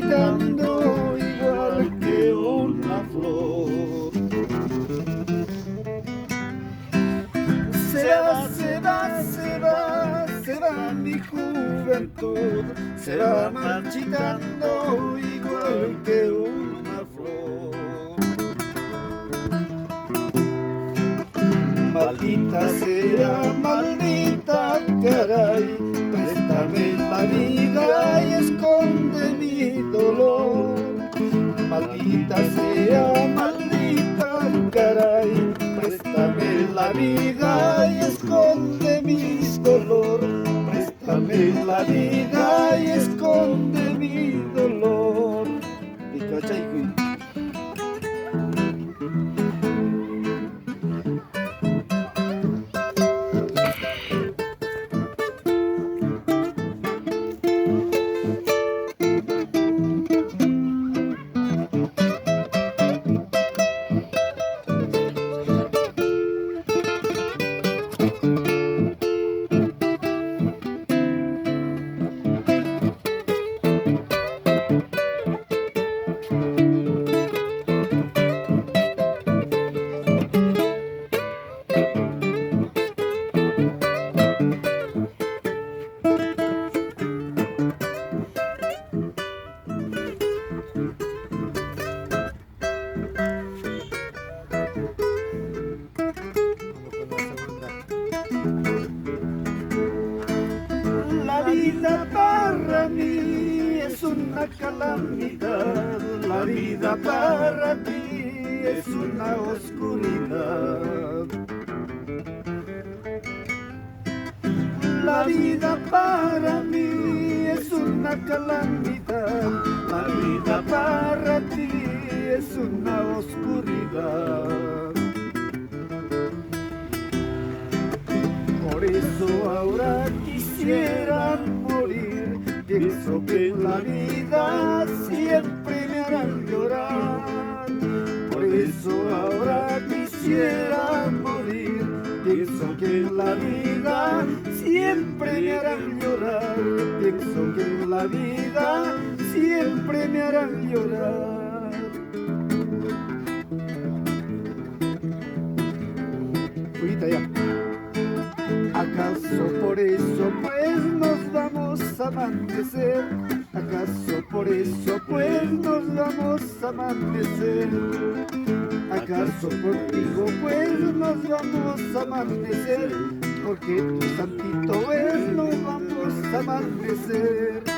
marchitando igual que una flor. Se va mi juventud, se va marchitando igual que una flor. Maldita sea, maldita, caray, préstame la vida y esconde mi dolor. Maldita sea, maldita, caray, préstame la vida y esconde mi dolor. Préstame la vida y esconde mi dolor. La vida para mí es una calamidad, la vida para ti es una oscuridad. La vida para mí es una calamidad, la vida para ti es una oscuridad. Por eso ahora quisiera morir, pienso que en la vida siempre me harán llorar. Por eso ahora quisiera morir, pienso que en la vida siempre me harán llorar. Pienso que en la vida siempre me harán llorar. Ahorita ya. ¿Acaso por eso pues nos vamos a amanecer? ¿Acaso por eso pues nos vamos a amanecer? ¿Acaso contigo pues nos vamos a amanecer? Porque tu santito pues nos vamos a amanecer.